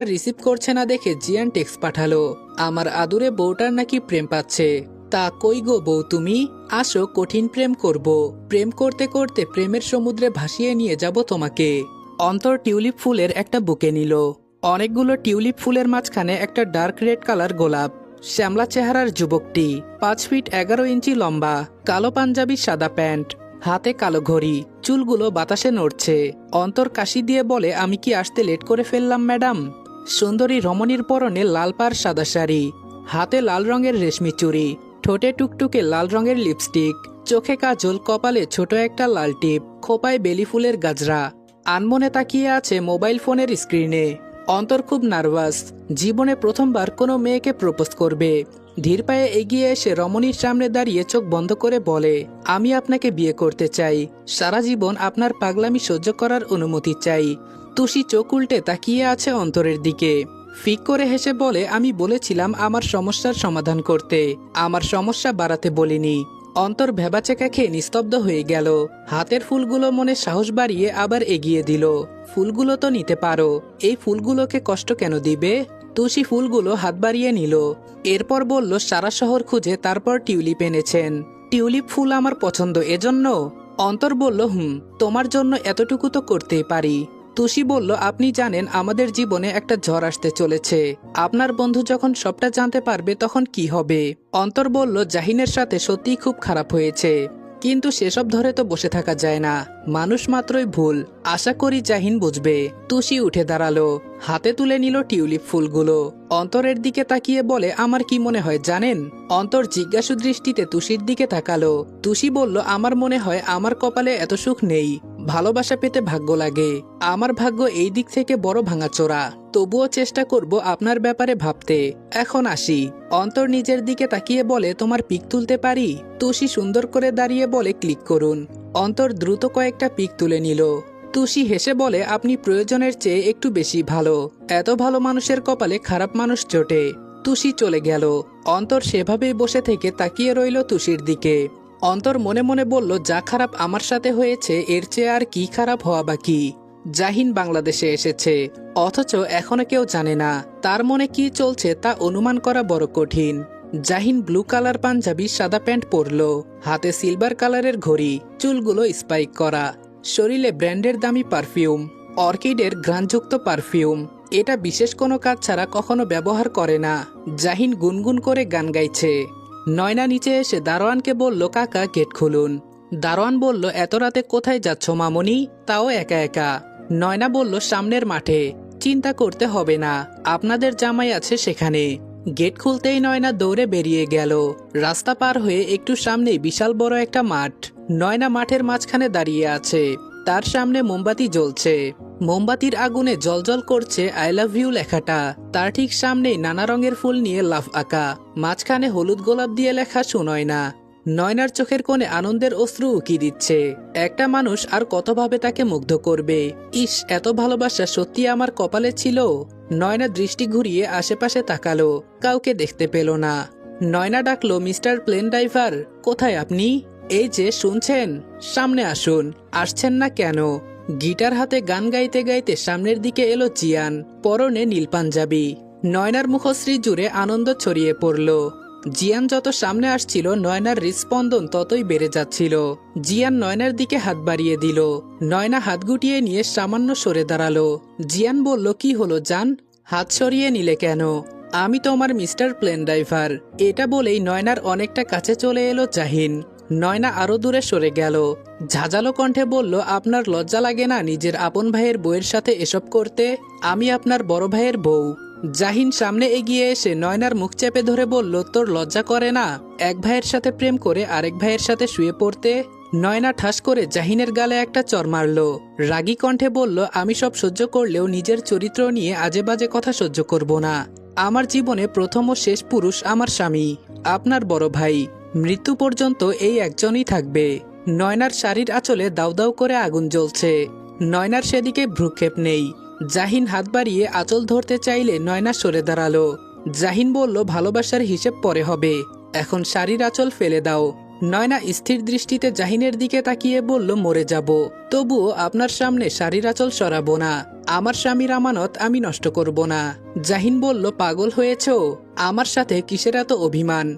Receive করছে না দেখে জিয়ান টেক্সট পাঠালো, আমার আদুরে বউটার নাকি প্রেম পাচ্ছে। তা কই গো বউ তুমি, আসো কঠিন প্রেম করব, প্রেম করতে করতে প্রেমের সমুদ্রে ভাসিয়ে নিয়ে যাব তোমাকে। অন্তর টিউলিপ ফুলের একটা বুকে নিল। অনেকগুলো টিউলিপ ফুলের মাঝখানে একটা ডার্ক রেড কালার গোলাপ। শ্যামলা চেহারার যুবকটি, 5 ফিট 11 ইঞ্চি লম্বা, কালো পাঞ্জাবি সাদা প্যান্ট, হাতে কালো ঘড়ি, চুলগুলো বাতাসে নড়ছে। অন্তর কাশি দিয়ে বলে, আমি কি আসতে লেট করে ফেললাম ম্যাডাম? সুন্দরী রমণীর পরনে লাল পাড় সাদা শাড়ি, হাতে লাল রঙের রেশমি চুড়ি, ঠোঁটে টুকটুকে লাল রঙের লিপস্টিক, চোখে কাজল, কপালে ছোট একটা লাল টিপ, খোপায় বেলি ফুলের গাজরা। আনমনে তাকিয়ে আছে মোবাইল ফোনের স্ক্রিনে। অন্তর খুব নার্ভাস, জীবনে প্রথমবার কোনো মেয়েকে প্রপোজ করবে। ধীর পায়ে এগিয়ে এসে রমণীর সামনে দাঁড়িয়ে চোখ বন্ধ করে বলে, আমি আপনাকে বিয়ে করতে চাই, সারা জীবন আপনার পাগলামি সহ্য করার অনুমতি চাই। তুষি চোখ উল্টে তাকিয়ে আছে অন্তরের দিকে, ফিক করে হেসে বলে, আমি বলেছিলাম আমার সমস্যার সমাধান করতে, আমার সমস্যা বাড়াতে বলিনি। অন্তর ভেবাচেকা খেয়ে নিস্তব্ধ হয়ে গেল। হাতের ফুলগুলো মনে সাহস বাড়িয়ে আবার এগিয়ে দিল। ফুলগুলো তো নিতে পারো, এই ফুলগুলোকে কষ্ট কেন দিবে? তুষি ফুলগুলো হাত বাড়িয়ে নিল। এরপর বলল, সারা শহর খুঁজে তারপর টিউলিপ এনেছেন, টিউলিপ ফুল আমার পছন্দ এজন্য? অন্তর বলল, তোমার জন্য এতটুকু তো করতেই পারি। তুষি বলল, আপনি জানেন আমাদের জীবনে একটা ঝড় আসতে চলেছে, আপনার বন্ধু যখন সবটা জানতে পারবে তখন কি হবে? অন্তর বলল, জাহিনের সাথে সত্যিই খুব খারাপ হয়েছে, কিন্তু সেসব ধরে তো বসে থাকা যায় না, মানুষ মাত্রই ভুল, আশা করি জাহিন বুঝবে। তুষি উঠে দাঁড়ালো, হাতে তুলে নিল টিউলিপ ফুলগুলো। অন্তরের দিকে তাকিয়ে বলে, আমার কি মনে হয় জানেন? অন্তর জিজ্ঞাসু দৃষ্টিতে তুষির দিকে তাকালো। তুষি বলল, আমার মনে হয় আমার কপালে এত সুখ নেই, ভালোবাসা পেতে ভাগ্য লাগে, আমার ভাগ্য এই দিক থেকে বড় ভাঙাচোরা, তবুও চেষ্টা করব আপনার ব্যাপারে ভাবতে, এখন আসি। অন্তর নিজের দিকে তাকিয়ে বলে, তোমার পিক তুলতে পারি? তুষি সুন্দর করে দাঁড়িয়ে বলে, ক্লিক করুন। অন্তর দ্রুত কয়েকটা পিক তুলে নিল। তুষি হেসে বলে, আপনি প্রয়োজনের চেয়ে একটু বেশি ভালো, এত ভালো মানুষের কপালে খারাপ মানুষ জোটে। তুষি চলে গেল। অন্তর সেভাবেই বসে থেকে তাকিয়ে রইল তুষির দিকে। অন্তর মনে মনে বলল, যা খারাপ আমার সাথে হয়েছে এর চেয়ে আর কি খারাপ হওয়া বাকি। জাহিন বাংলাদেশে এসেছে, অথচ এখনো কেউ জানে না তার মনে কি চলছে তা অনুমান করা বড় কঠিন। জাহিন ব্লু কালার পাঞ্জাবি সাদা প্যান্ট পরল, হাতে সিলভার কালারের ঘড়ি, চুলগুলো স্পাইক করা, শরীরে ব্র্যান্ডের দামি পারফিউম, অর্কিডের ঘ্রাণযুক্ত পারফিউম। এটা বিশেষ কোনো কাজ ছাড়া কখনো ব্যবহার করে না। জাহিন গুনগুন করে গান গাইছে। নয়না নিচে এসে দারোয়ানকে বলল, কাকা গেট খুলুন। দারোয়ান বলল, এত রাতে কোথায় যাচ্ছ মামনি, তাও একা একা? নয়না বলল, সামনের মাঠে, চিন্তা করতে হবে না, আপনাদের জামাই আছে সেখানে। গেট খুলতেই নয়না দৌড়ে বেরিয়ে গেল। রাস্তা পার হয়ে একটু সামনেই বিশাল বড় একটা মাঠ। নয়না মাঠের মাঝখানে দাঁড়িয়ে আছে, তার সামনে মোমবাতি জ্বলছে, মোমবাতির আগুনে জ্বলজ্বল করছে আই লাভ ইউ লেখাটা। তার ঠিক সামনেই নানা রঙের ফুল নিয়ে লাভ আঁকা, মাঝখানে হলুদ গোলাপ দিয়ে লেখা সুনয়না। নয়নার চোখের কোণে আনন্দের অশ্রু উকি দিচ্ছে। একটা মানুষ আর কতভাবে তাকে মুগ্ধ করবে। ইস, এত ভালোবাসা সত্যি আমার কপালে ছিল। নয়না দৃষ্টি ঘুরিয়ে আশেপাশে তাকালো, কাউকে দেখতে পেল না। নয়না ডাকলো, মিস্টার প্লেন ড্রাইভার, কোথায় আপনি? এই যে, শুনছেন? সামনে আসুন। আসছেন না কেন? গিটার হাতে গান গাইতে গাইতে সামনের দিকে এলো জিয়ান, পরনে নীল পাঞ্জাবি। নয়নার মুখশ্রী জুড়ে আনন্দ ছড়িয়ে পড়ল। জিয়ান যত সামনে আসছিল নয়নার হৃৎস্পন্দন ততই বেড়ে যাচ্ছিল। জিয়ান নয়নার দিকে হাত বাড়িয়ে দিল। নয়না হাত গুটিয়ে নিয়ে সামান্য সরে দাঁড়ালো। জিয়ান বলল, কি হলো জান, হাত সরিয়ে নিলে কেন? আমি তোমার মিস্টার প্লেন ড্রাইভার। এটা বলেই নয়নার অনেকটা কাছে চলে এলো জাহিন। নয়না আরো দূরে সরে গেল। ঝাঁঝালো কণ্ঠে বলল, আপনার লজ্জা লাগে না নিজের আপন ভাইয়ের বউয়ের সাথে এসব করতে? আমি আপনার বড় ভাইয়ের বউ। জাহিন সামনে এগিয়ে এসে নয়নার মুখ চেপে ধরে বলল, তোর লজ্জা করে না এক ভাইয়ের সাথে প্রেম করে আরেক ভাইয়ের সাথে শুয়ে পড়তে? নয়না ঠাস করে জাহিনের গালে একটা চর মারল। রাগী কণ্ঠে বলল, আমি সব সহ্য করলেও নিজের চরিত্র নিয়ে আজে বাজে কথা সহ্য করব না। আমার জীবনে প্রথম ও শেষ পুরুষ আমার স্বামী, আপনার বড় ভাই। মৃত্যু পর্যন্ত এই একজনই থাকবে। নয়নার শাড়ির আঁচলে দাউ দাউ করে আগুন জ্বলছে। নয়নার সেদিকে ভ্রুক্ষেপ নেই। জাহিন হাত বাড়িয়ে আঁচল ধরতে চাইলে নয়না সরে দাঁড়ালো। জাহিন বলল, ভালোবাসার হিসেব পরে হবে, এখন শাড়ির আঁচল ফেলে দাও। নয়না স্থির দৃষ্টিতে জাহিনের দিকে তাকিয়ে বলল, মরে যাব, তবুও আপনার সামনে শাড়ির আঁচল সরাবো না। আমার স্বামীর আমানত আমি নষ্ট করব না। জাহিন বলল, পাগল হয়েছো? আমার সাথে কিসের এত অভিমান?